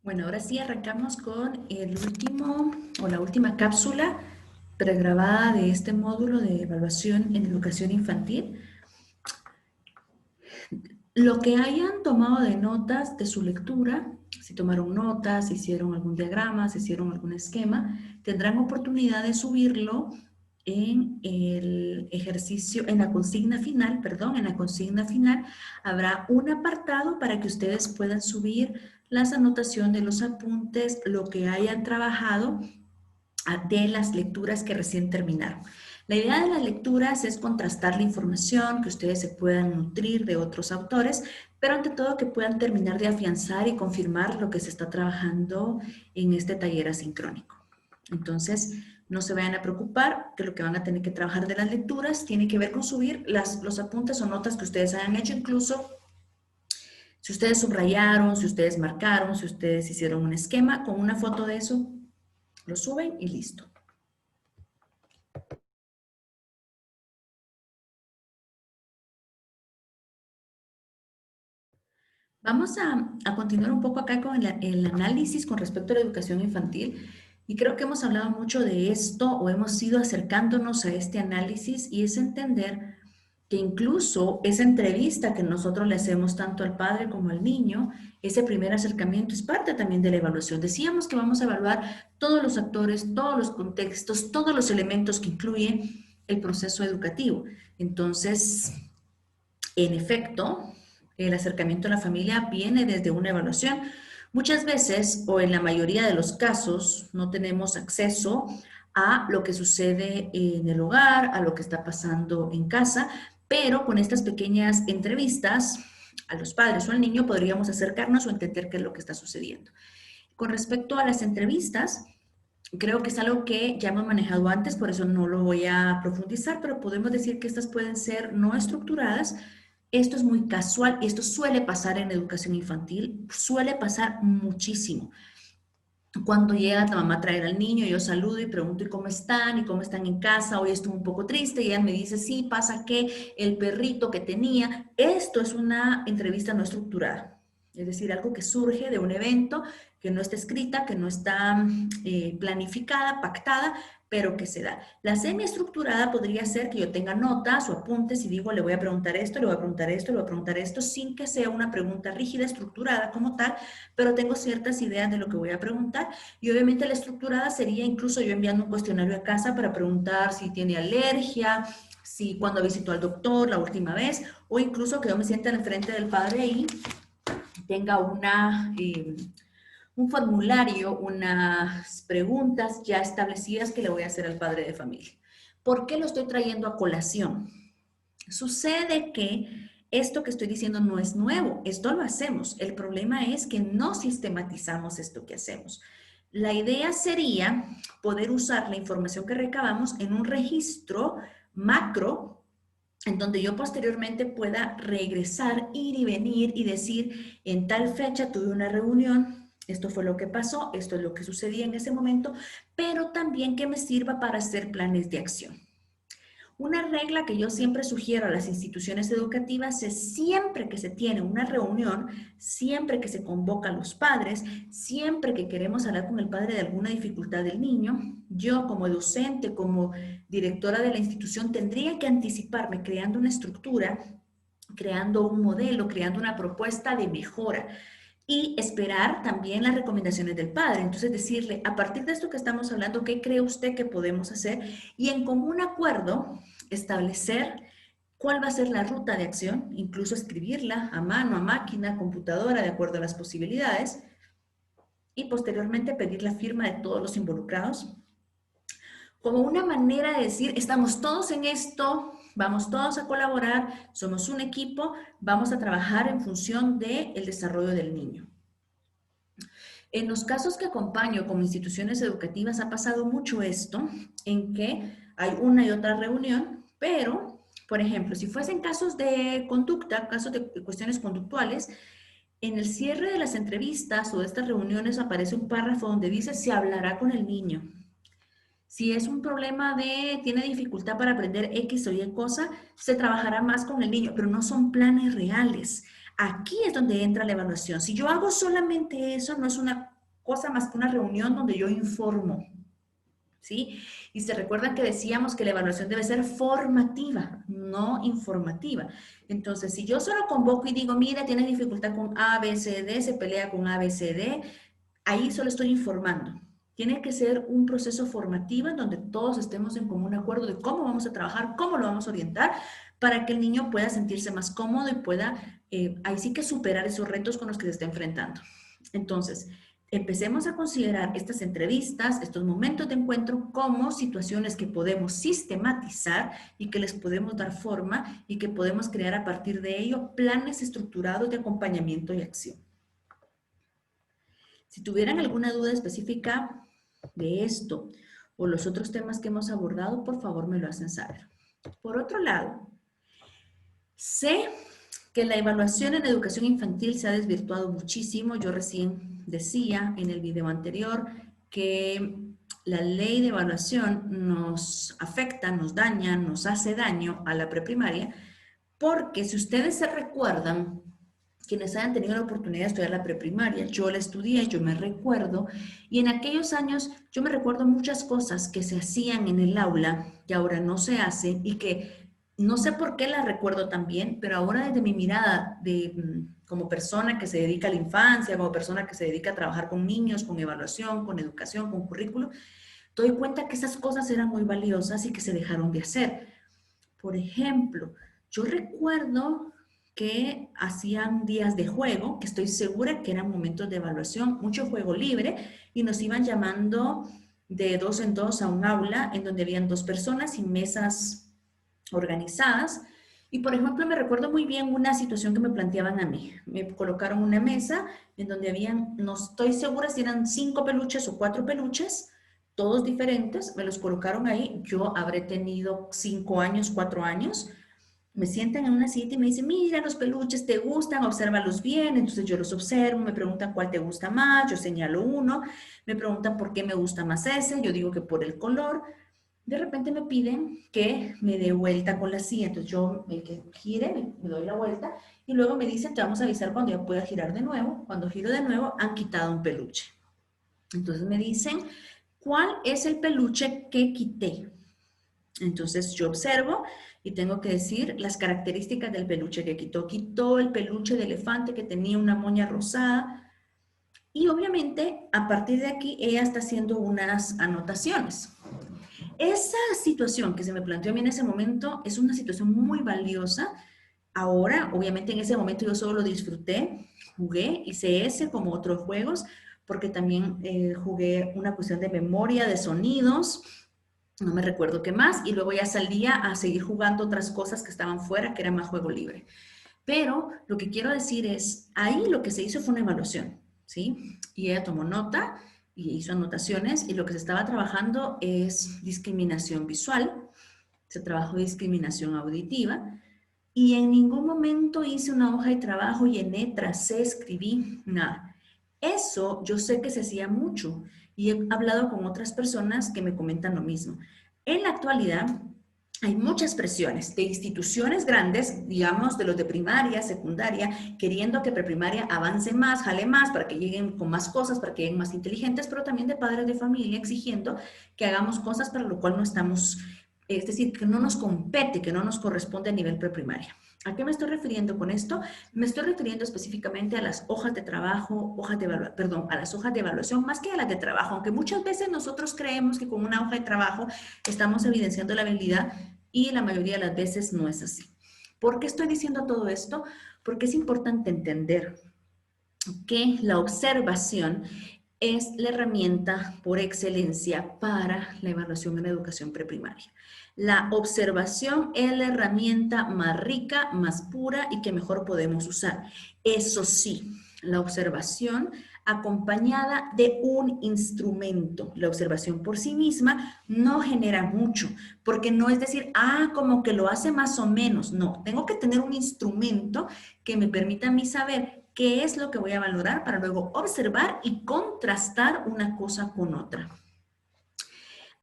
Bueno, ahora sí arrancamos con el último o la última cápsula pregrabada de este módulo de evaluación en educación infantil. Lo que hayan tomado de notas de su lectura, si tomaron notas, si hicieron algún diagrama, si hicieron algún esquema, tendrán oportunidad de subirlo en el ejercicio, en la consigna final, perdón, en la consigna final habrá un apartado para que ustedes puedan subir las anotaciones de los apuntes, lo que hayan trabajado de las lecturas que recién terminaron. La idea de las lecturas es contrastar la información, que ustedes se puedan nutrir de otros autores, pero ante todo que puedan terminar de afianzar y confirmar lo que se está trabajando en este taller asincrónico. Entonces, no se vayan a preocupar, que lo que van a tener que trabajar de las lecturas tiene que ver con subir los apuntes o notas que ustedes hayan hecho, incluso si ustedes subrayaron, si ustedes marcaron, si ustedes hicieron un esquema, con una foto de eso, lo suben y listo. Vamos a continuar un poco acá con el análisis con respecto a la educación infantil y creo que hemos hablado mucho de esto o hemos ido acercándonos a este análisis y es entender que incluso esa entrevista que nosotros le hacemos tanto al padre como al niño, ese primer acercamiento es parte también de la evaluación. Decíamos que vamos a evaluar todos los actores, todos los contextos, todos los elementos que incluye el proceso educativo. Entonces, en efecto, el acercamiento a la familia viene desde una evaluación. Muchas veces, o en la mayoría de los casos, no tenemos acceso a lo que sucede en el hogar, a lo que está pasando en casa, pero con estas pequeñas entrevistas a los padres o al niño podríamos acercarnos o entender qué es lo que está sucediendo. Con respecto a las entrevistas, creo que es algo que ya hemos manejado antes, por eso no lo voy a profundizar, pero podemos decir que estas pueden ser no estructuradas. Esto es muy casual y esto suele pasar en educación infantil, suele pasar muchísimo. Cuando llega la mamá a traer al niño, yo saludo y pregunto, ¿y cómo están? ¿Y cómo están en casa? Hoy estuve un poco triste y ella me dice, sí, pasa que el perrito que tenía. Esto es una entrevista no estructurada, es decir, algo que surge de un evento que no está escrita, que no está planificada, pactada, pero que se da. La semiestructurada podría ser que yo tenga notas o apuntes y digo, le voy a preguntar esto, le voy a preguntar esto, le voy a preguntar esto, sin que sea una pregunta rígida, estructurada como tal, pero tengo ciertas ideas de lo que voy a preguntar. Y obviamente la estructurada sería incluso yo enviando un cuestionario a casa para preguntar si tiene alergia, si cuando visitó al doctor la última vez, o incluso que yo me sienta en frente del padre y tenga un formulario, unas preguntas ya establecidas que le voy a hacer al padre de familia. ¿Por qué lo estoy trayendo a colación? Sucede que esto que estoy diciendo no es nuevo, esto lo hacemos. El problema es que no sistematizamos esto que hacemos. La idea sería poder usar la información que recabamos en un registro macro en donde yo posteriormente pueda regresar, ir y venir y decir, en tal fecha tuve una reunión, esto fue lo que pasó, esto es lo que sucedía en ese momento, pero también que me sirva para hacer planes de acción. Una regla que yo siempre sugiero a las instituciones educativas es siempre que se tiene una reunión, siempre que se convoca a los padres, siempre que queremos hablar con el padre de alguna dificultad del niño, yo como docente, como directora de la institución, tendría que anticiparme creando una estructura, creando un modelo, creando una propuesta de mejora y esperar también las recomendaciones del padre. Entonces decirle, a partir de esto que estamos hablando, ¿qué cree usted que podemos hacer? Y en común acuerdo establecer cuál va a ser la ruta de acción, incluso escribirla a mano, a máquina, computadora, de acuerdo a las posibilidades, y posteriormente pedir la firma de todos los involucrados, como una manera de decir, estamos todos en esto, vamos todos a colaborar, somos un equipo, vamos a trabajar en función del desarrollo del niño. En los casos que acompaño como instituciones educativas ha pasado mucho esto, en que hay una y otra reunión, pero, por ejemplo, si fuesen casos de conducta, casos de cuestiones conductuales, en el cierre de las entrevistas o de estas reuniones aparece un párrafo donde dice se hablará con el niño. Si es un problema tiene dificultad para aprender X o Y cosa, se trabajará más con el niño, pero no son planes reales. Aquí es donde entra la evaluación. Si yo hago solamente eso, no es una cosa más que una reunión donde yo informo, ¿sí? Y se recuerdan que decíamos que la evaluación debe ser formativa, no informativa. Entonces, si yo solo convoco y digo, mira, tienes dificultad con A, B, C, D, se pelea con A, B, C, D, ahí solo estoy informando. Tiene que ser un proceso formativo en donde todos estemos en común acuerdo de cómo vamos a trabajar, cómo lo vamos a orientar, para que el niño pueda sentirse más cómodo y pueda, ahí sí que superar esos retos con los que se está enfrentando. Entonces, empecemos a considerar estas entrevistas, estos momentos de encuentro como situaciones que podemos sistematizar y que les podemos dar forma y que podemos crear a partir de ello planes estructurados de acompañamiento y acción. Si tuvieran alguna duda específica de esto o los otros temas que hemos abordado, por favor me lo hacen saber. Por otro lado, sé que la evaluación en educación infantil se ha desvirtuado muchísimo. Yo recién decía en el video anterior que la ley de evaluación nos afecta, nos daña, nos hace daño a la preprimaria, porque si ustedes se recuerdan, quienes hayan tenido la oportunidad de estudiar la preprimaria, yo la estudié, yo me recuerdo, y en aquellos años yo me recuerdo muchas cosas que se hacían en el aula, que ahora no se hacen y que no sé por qué las recuerdo tan bien, pero ahora desde mi mirada de como persona que se dedica a la infancia, como persona que se dedica a trabajar con niños, con evaluación, con educación, con currículo, doy cuenta que esas cosas eran muy valiosas y que se dejaron de hacer. Por ejemplo, yo recuerdo que hacían días de juego, que estoy segura que eran momentos de evaluación, mucho juego libre, y nos iban llamando de dos en dos a un aula en donde habían dos personas y mesas organizadas. Y por ejemplo, me recuerdo muy bien una situación que me planteaban a mí. Me colocaron una mesa en donde habían, no estoy segura si eran 5 peluches o 4 peluches, todos diferentes, me los colocaron ahí. Yo habré tenido 5 años, 4 años. Me sientan en una silla y me dicen, mira, los peluches te gustan, obsérvalos bien. Entonces yo los observo, me preguntan cuál te gusta más, yo señalo uno, me preguntan por qué me gusta más ese, yo digo que por el color. De repente me piden que me dé vuelta con la silla, entonces yo que gire, me doy la vuelta y luego me dicen, te vamos a avisar cuando ya pueda girar de nuevo. Cuando giro de nuevo, han quitado un peluche. Entonces me dicen, ¿cuál es el peluche que quité? Entonces yo observo y tengo que decir las características del peluche que quitó. Quitó el peluche de elefante que tenía una moña rosada y obviamente a partir de aquí ella está haciendo unas anotaciones. Esa situación que se me planteó a mí en ese momento es una situación muy valiosa. Ahora, obviamente en ese momento yo solo lo disfruté, jugué, hice ese como otros juegos, porque también jugué una cuestión de memoria, de sonidos, no me recuerdo qué más, y luego ya salía a seguir jugando otras cosas que estaban fuera, que era más juego libre. Pero lo que quiero decir es, ahí lo que se hizo fue una evaluación, ¿sí? Y ella tomó nota y hizo anotaciones y lo que se estaba trabajando es discriminación visual, se trabajó discriminación auditiva y en ningún momento hice una hoja de trabajo, llené, tracé, escribí, nada. Eso yo sé que se hacía mucho y he hablado con otras personas que me comentan lo mismo. En la actualidad, hay muchas presiones de instituciones grandes, digamos, de los de primaria, secundaria, queriendo que preprimaria avance más, jale más, para que lleguen con más cosas, para que lleguen más inteligentes, pero también de padres de familia exigiendo que hagamos cosas para lo cual no estamos, es decir, que no nos compete, que no nos corresponde a nivel preprimaria. ¿A qué me estoy refiriendo con esto? Me estoy refiriendo específicamente a las hojas de trabajo, a las hojas de evaluación, más que a las de trabajo, aunque muchas veces nosotros creemos que con una hoja de trabajo estamos evidenciando la habilidad y la mayoría de las veces no es así. ¿Por qué estoy diciendo todo esto? Porque es importante entender que la observación es la herramienta por excelencia para la evaluación en la educación preprimaria. La observación es la herramienta más rica, más pura y que mejor podemos usar. Eso sí, la observación acompañada de un instrumento. La observación por sí misma no genera mucho, porque no es decir, como que lo hace más o menos. No, tengo que tener un instrumento que me permita a mí saber qué es lo que voy a valorar para luego observar y contrastar una cosa con otra.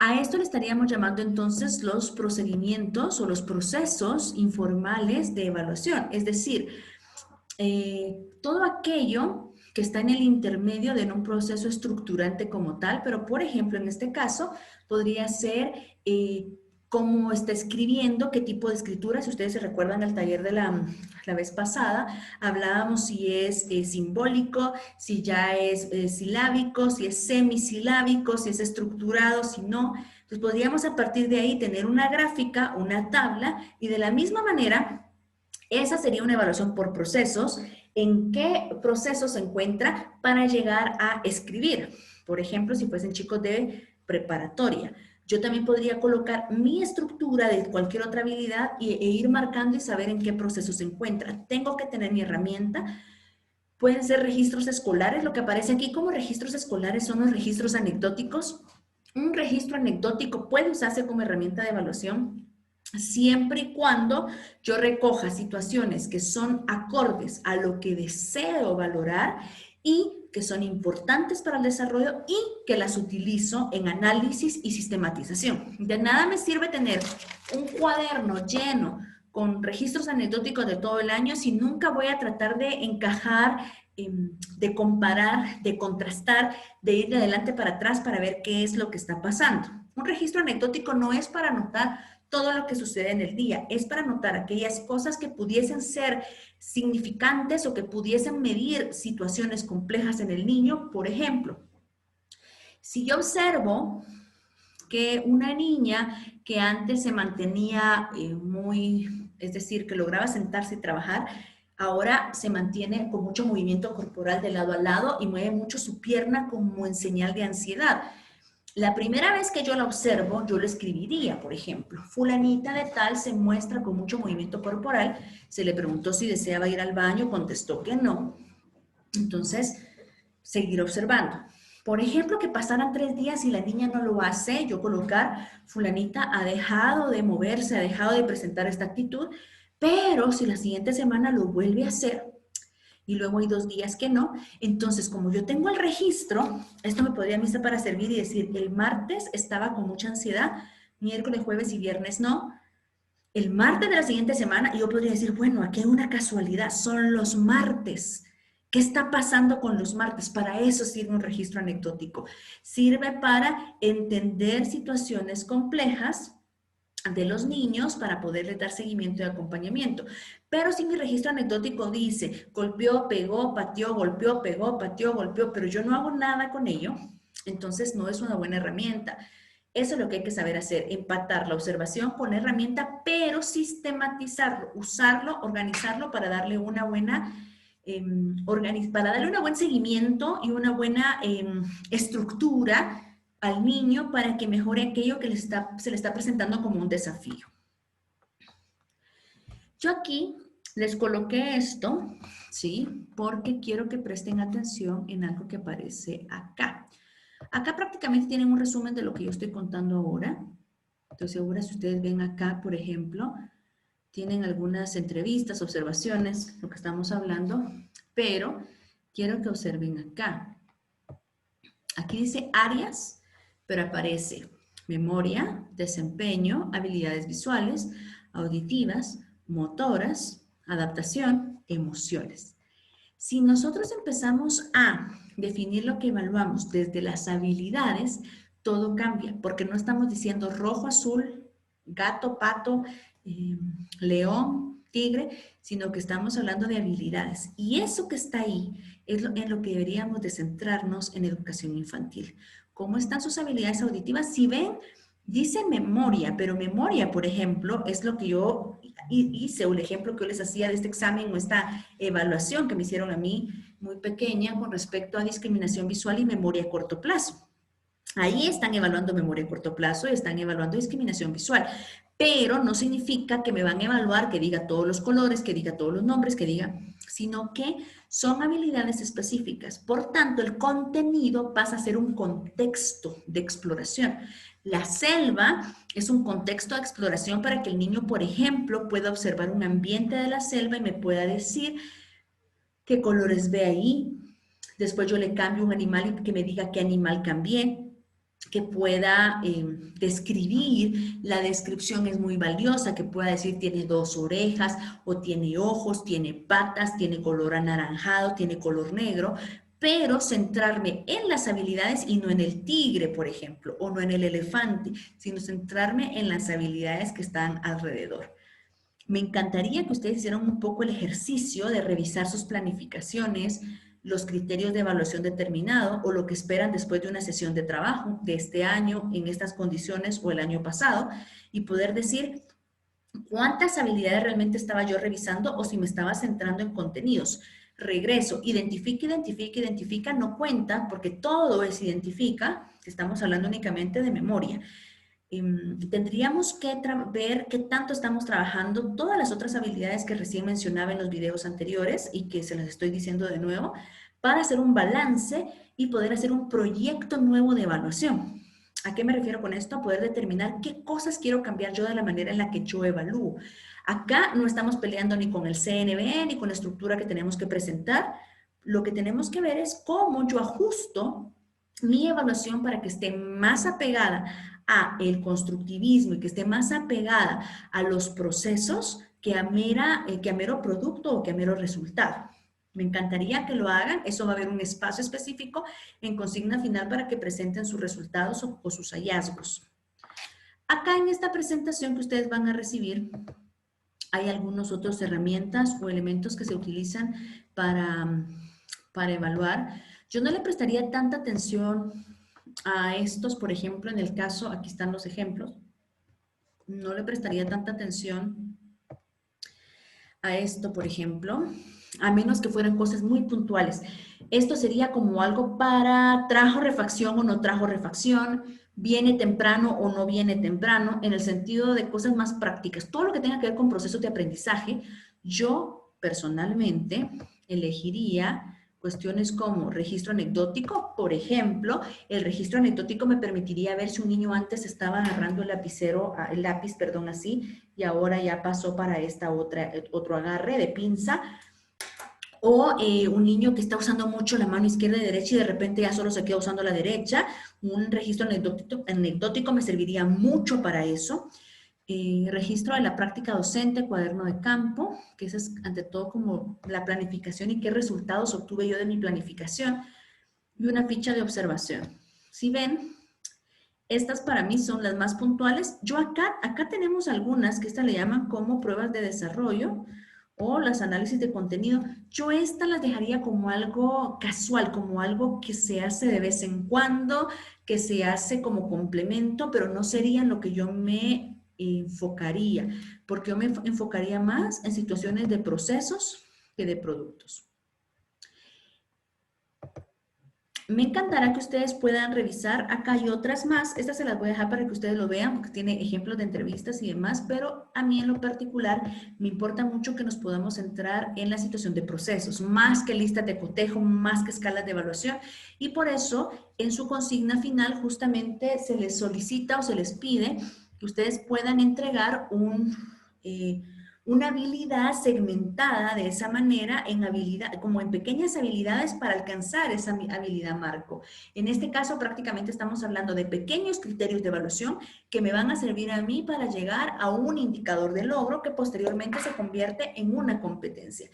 A esto le estaríamos llamando entonces los procedimientos o los procesos informales de evaluación, es decir, todo aquello que está en el intermedio de un proceso estructurante como tal, pero por ejemplo, en este caso, podría ser cómo está escribiendo, qué tipo de escritura. Si ustedes se recuerdan al taller de la vez pasada, hablábamos si es simbólico, si ya es silábico, si es semisilábico, si es estructurado, si no. Entonces podríamos a partir de ahí tener una gráfica, una tabla, y de la misma manera, esa sería una evaluación por procesos. ¿En qué proceso se encuentra para llegar a escribir? Por ejemplo, si fuesen chicos de preparatoria. Yo también podría colocar mi estructura de cualquier otra habilidad e ir marcando y saber en qué proceso se encuentra. Tengo que tener mi herramienta. Pueden ser registros escolares. Lo que aparece aquí como registros escolares son los registros anecdóticos. Un registro anecdótico puede usarse como herramienta de evaluación siempre y cuando yo recoja situaciones que son acordes a lo que deseo valorar y que son importantes para el desarrollo y que las utilizo en análisis y sistematización. De nada me sirve tener un cuaderno lleno con registros anecdóticos de todo el año si nunca voy a tratar de encajar, de comparar, de contrastar, de ir de adelante para atrás para ver qué es lo que está pasando. Un registro anecdótico no es para anotar todo lo que sucede en el día, es para anotar aquellas cosas que pudiesen ser significantes o que pudiesen medir situaciones complejas en el niño. Por ejemplo, si yo observo que una niña que antes se mantenía es decir, que lograba sentarse y trabajar, ahora se mantiene con mucho movimiento corporal de lado a lado y mueve mucho su pierna como en señal de ansiedad. La primera vez que yo la observo, yo lo escribiría, por ejemplo, fulanita de tal se muestra con mucho movimiento corporal, se le preguntó si deseaba ir al baño, contestó que no, entonces seguir observando. Por ejemplo, que pasaran 3 días y la niña no lo hace, yo colocar, fulanita ha dejado de moverse, ha dejado de presentar esta actitud, pero si la siguiente semana lo vuelve a hacer, y luego hay 2 días que no. Entonces, como yo tengo el registro, esto me podría a mí para servir y decir, el martes estaba con mucha ansiedad, miércoles, jueves y viernes no. El martes de la siguiente semana, yo podría decir, bueno, aquí hay una casualidad, son los martes. ¿Qué está pasando con los martes? Para eso sirve un registro anecdótico. Sirve para entender situaciones complejas de los niños para poderles dar seguimiento y acompañamiento. Pero si mi registro anecdótico dice golpeó, pegó, pateó, golpeó, pegó, pateó, golpeó, pero yo no hago nada con ello, entonces no es una buena herramienta. Eso es lo que hay que saber hacer, empatar la observación con la herramienta, pero sistematizarlo, usarlo, organizarlo para darle una buena, para darle un buen seguimiento y una buena estructura al niño para que mejore aquello que se le está presentando como un desafío. Yo aquí les coloqué esto, ¿sí? Porque quiero que presten atención en algo que aparece acá. Acá prácticamente tienen un resumen de lo que yo estoy contando ahora. Estoy segura si ustedes ven acá, por ejemplo, tienen algunas entrevistas, observaciones, lo que estamos hablando, pero quiero que observen acá. Aquí dice áreas, pero aparece memoria, desempeño, habilidades visuales, auditivas, motoras, adaptación, emociones. Si nosotros empezamos a definir lo que evaluamos desde las habilidades, todo cambia, porque no estamos diciendo rojo, azul, gato, pato, león, tigre, sino que estamos hablando de habilidades. Y eso que está ahí es en lo que deberíamos de centrarnos en educación infantil. ¿Cómo están sus habilidades auditivas? Si ven, dice memoria, pero memoria, por ejemplo, es lo que yo hice, o el ejemplo que yo les hacía de este examen o esta evaluación que me hicieron a mí muy pequeña con respecto a discriminación visual y memoria a corto plazo. Ahí están evaluando memoria a corto plazo y están evaluando discriminación visual, pero no significa que me van a evaluar que diga todos los colores, que diga todos los nombres, que diga, sino que son habilidades específicas. Por tanto, el contenido pasa a ser un contexto de exploración. La selva es un contexto de exploración para que el niño, por ejemplo, pueda observar un ambiente de la selva y me pueda decir qué colores ve ahí. Después yo le cambio un animal y que me diga qué animal cambié. que pueda describir, la descripción es muy valiosa, que pueda decir tiene 2 orejas o tiene ojos, tiene patas, tiene color anaranjado, tiene color negro, pero centrarme en las habilidades y no en el tigre, por ejemplo, o no en el elefante, sino centrarme en las habilidades que están alrededor. Me encantaría que ustedes hicieran un poco el ejercicio de revisar sus planificaciones, los criterios de evaluación determinado o lo que esperan después de una sesión de trabajo de este año en estas condiciones o el año pasado y poder decir cuántas habilidades realmente estaba yo revisando o si me estaba centrando en contenidos. Regreso, identifica, no cuenta porque todo es identifica, estamos hablando únicamente de memoria. Tendríamos que ver qué tanto estamos trabajando todas las otras habilidades que recién mencionaba en los videos anteriores y que se las estoy diciendo de nuevo, para hacer un balance y poder hacer un proyecto nuevo de evaluación. ¿A qué me refiero con esto? A poder determinar qué cosas quiero cambiar yo de la manera en la que yo evalúo. Acá no estamos peleando ni con el CNV ni con la estructura que tenemos que presentar. Lo que tenemos que ver es cómo yo ajusto mi evaluación para que esté más apegada a el constructivismo y que esté más apegada a los procesos que a mero producto o que a mero resultado. Me encantaría que lo hagan. Eso va a haber un espacio específico en consigna final para que presenten sus resultados o sus hallazgos. Acá en esta presentación que ustedes van a recibir, hay algunas otras herramientas o elementos que se utilizan para evaluar. Yo no le prestaría tanta atención a estos, por ejemplo, en el caso, aquí están los ejemplos, no le prestaría tanta atención a esto, por ejemplo, a menos que fueran cosas muy puntuales. Esto sería como algo para trajo refacción o no trajo refacción, viene temprano o no viene temprano, en el sentido de cosas más prácticas. Todo lo que tenga que ver con procesos de aprendizaje, yo personalmente elegiría cuestiones como registro anecdótico. Por ejemplo, el registro anecdótico me permitiría ver si un niño antes estaba agarrando el lapicero, el lápiz, perdón, así, y ahora ya pasó para otro agarre de pinza. O un niño que está usando mucho la mano izquierda y derecha y de repente ya solo se queda usando la derecha. Un registro anecdótico me serviría mucho para eso. Registro de la práctica docente, cuaderno de campo, que ese es ante todo como la planificación y qué resultados obtuve yo de mi planificación, y una ficha de observación. Si ven, estas para mí son las más puntuales. Yo acá tenemos algunas que esta le llaman como pruebas de desarrollo o las análisis de contenido. Yo estas las dejaría como algo casual, como algo que se hace de vez en cuando, que se hace como complemento, pero no serían lo que yo me enfocaría, porque yo me enfocaría más en situaciones de procesos que de productos. Me encantará que ustedes puedan revisar. Acá hay otras más. Estas se las voy a dejar para que ustedes lo vean porque tiene ejemplos de entrevistas y demás, pero a mí en lo particular me importa mucho que nos podamos centrar en la situación de procesos, más que listas de cotejo, más que escalas de evaluación. Y por eso en su consigna final justamente se les solicita o se les pide que ustedes puedan entregar una habilidad segmentada de esa manera en habilidad, como en pequeñas habilidades para alcanzar esa habilidad marco. En este caso prácticamente estamos hablando de pequeños criterios de evaluación que me van a servir a mí para llegar a un indicador de logro que posteriormente se convierte en una competencia.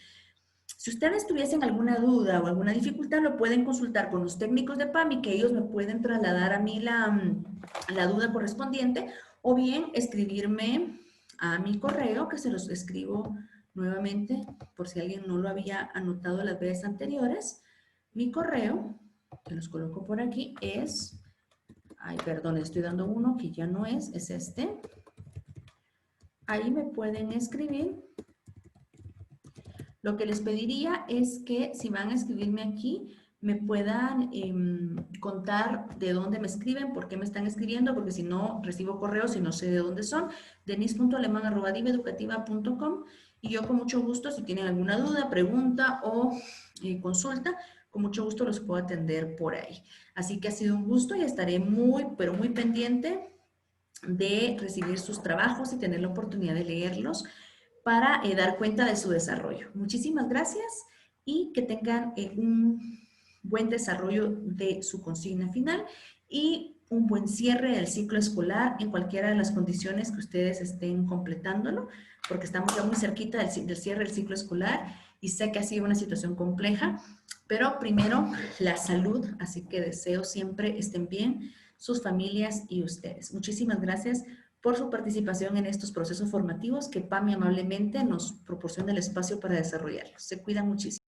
Si ustedes tuviesen alguna duda o alguna dificultad, lo pueden consultar con los técnicos de PAMI, que ellos me pueden trasladar a mí la duda correspondiente, o bien escribirme a mi correo, que se los escribo nuevamente, por si alguien no lo había anotado las veces anteriores. Mi correo, que los coloco por aquí, es, ay, perdón, estoy dando uno que ya no es este. Ahí me pueden escribir. Lo que les pediría es que si van a escribirme aquí, me puedan contar de dónde me escriben, por qué me están escribiendo, porque si no recibo correos y no sé de dónde son. denise.aleman@diveeducativa.com, y yo con mucho gusto, si tienen alguna duda, pregunta o consulta, con mucho gusto los puedo atender por ahí. Así que ha sido un gusto y estaré muy, pero muy pendiente de recibir sus trabajos y tener la oportunidad de leerlos para dar cuenta de su desarrollo. Muchísimas gracias y que tengan un buen desarrollo de su consigna final. Y un buen cierre del ciclo escolar en cualquiera de las condiciones que ustedes estén completándolo, porque estamos ya muy cerquita del cierre del ciclo escolar y sé que ha sido una situación compleja, pero primero la salud, así que deseo siempre estén bien sus familias y ustedes. Muchísimas gracias por su participación en estos procesos formativos que PAMI amablemente nos proporciona el espacio para desarrollarlos. Se cuidan muchísimo.